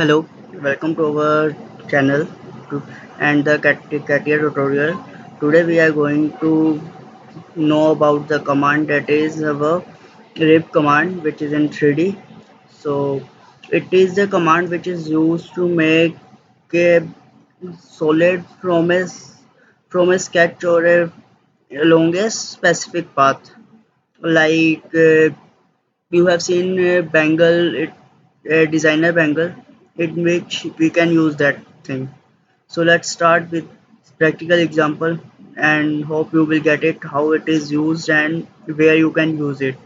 Hello, welcome to our channel to, and the CATIA tutorial. Today we are going to know about the command that is our rip command, which is in 3D. So it is the command which is used to make a solid from a sketch or along a specific path. Like you have seen a bangle, a designer bangle, in which we can use that thing. So let's start with practical example and hope you will get it how it is used and where you can use it.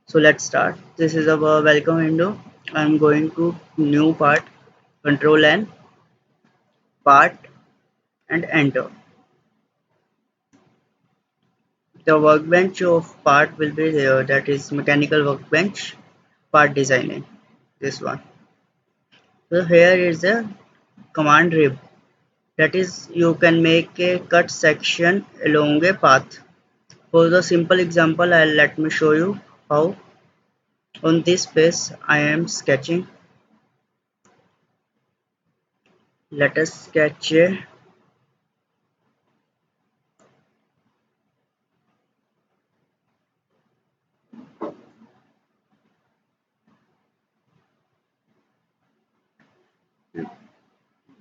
So let's start. This is our welcome window. I'm going to new part, control N, part, and enter. The workbench of part will be there, that is mechanical workbench, part designing, this one. So here is the command rib, that is you can make a cut section along a path. For the simple example, let me show you how. On this page I am sketching. Let us sketch a,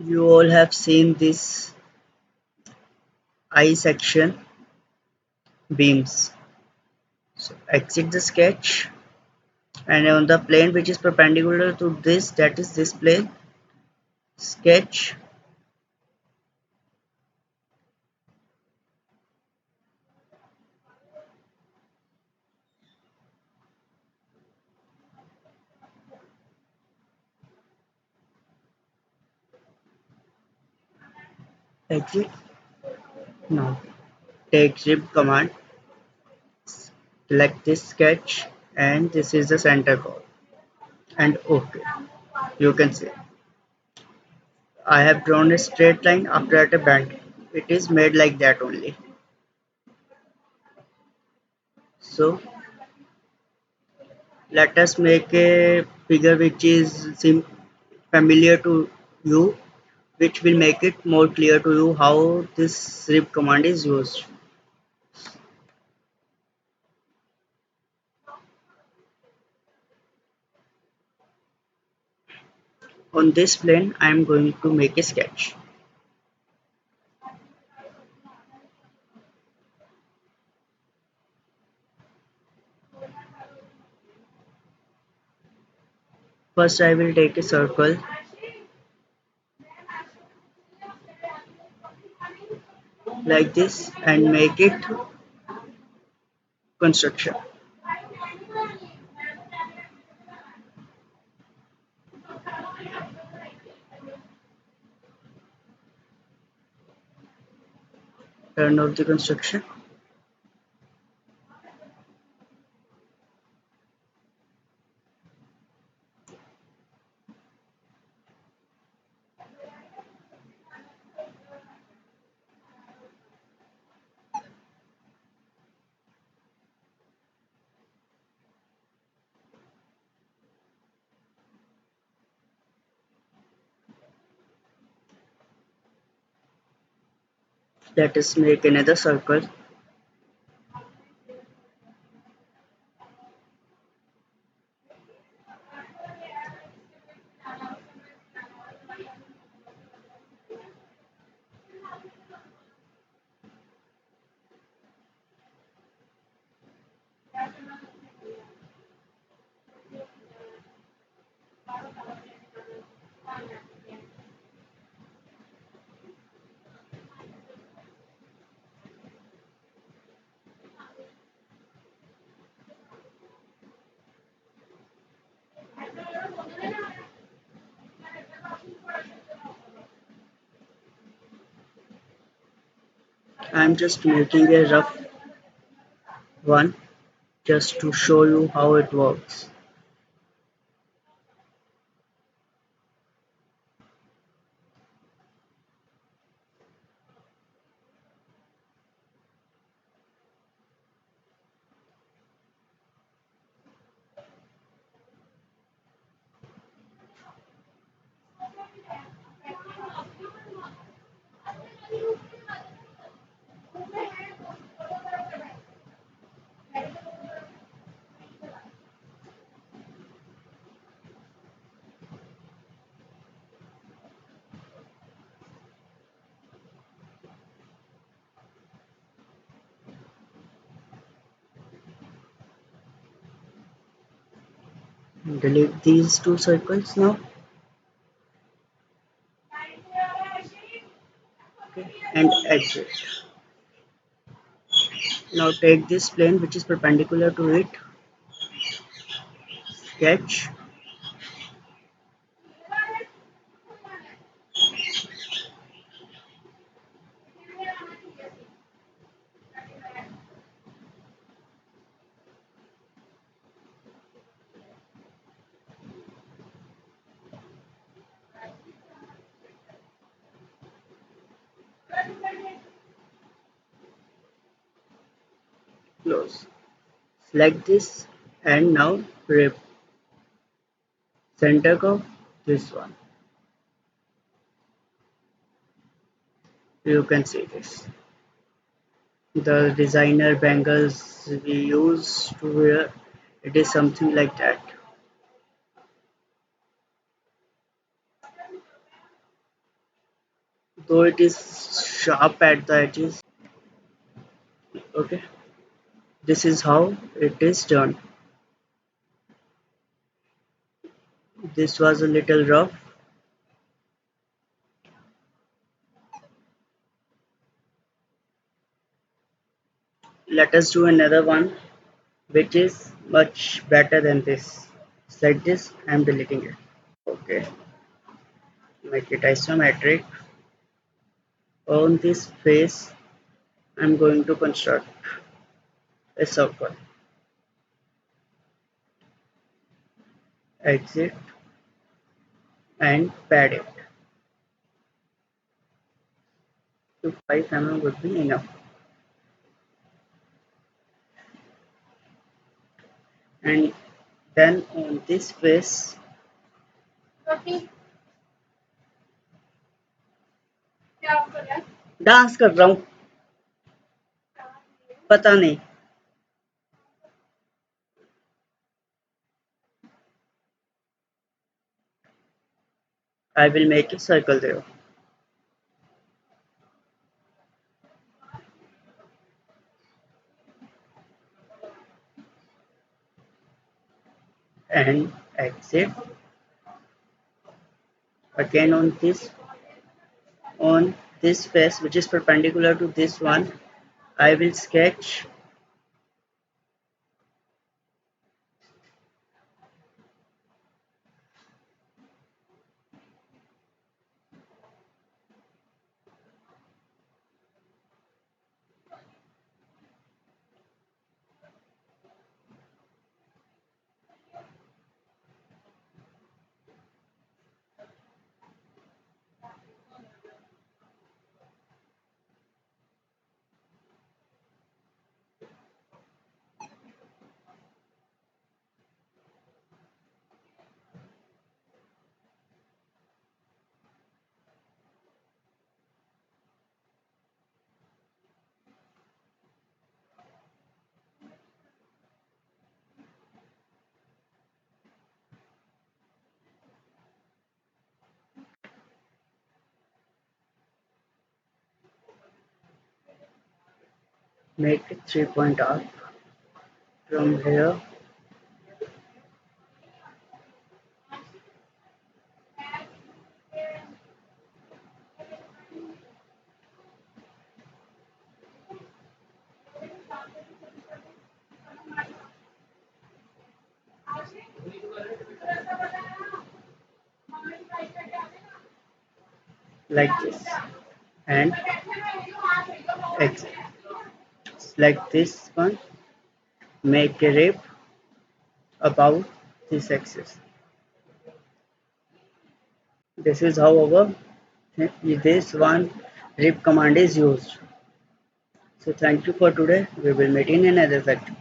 you all have seen this I section beams. So exit the sketch, and on the plane which is perpendicular to this, that is this plane, sketch, exit. Now take rib command, select this sketch, and this is the center curve, and OK. You can see I have drawn a straight line after at a bend. It is made like that only. So let us make a figure which is familiar to you, which will make it more clear to you how this rip command is used. On this plane, I am going to make a sketch. First, I will take a circle like this and make it construction. Turn off the construction. Let us make another circle. I am just making a rough one just to show you how it works. Delete these two circles now. Okay, and exit. Now take this plane which is perpendicular to it, sketch, close. Select this and now rip center curve, this one. You can see this. The designer bangles we use to wear, it is something like that. Though it is sharp at the edges. Okay, this is how it is done. This was a little rough. Let us do another one which is much better than this. Select this, I am deleting it. Okay, make it isometric. On this face, I am going to construct a circle. Exit and pad it to 5 mm would be enough. And then on this face, dance कर रहा हूँ पता नहीं I will make a circle there and exit again on this face which is perpendicular to this one. I will sketch make a 3 point arc from here like this and exit. Select this one, make a rip about this axis. This is how our this one rip command is used. So thank you for today. We will meet in another section.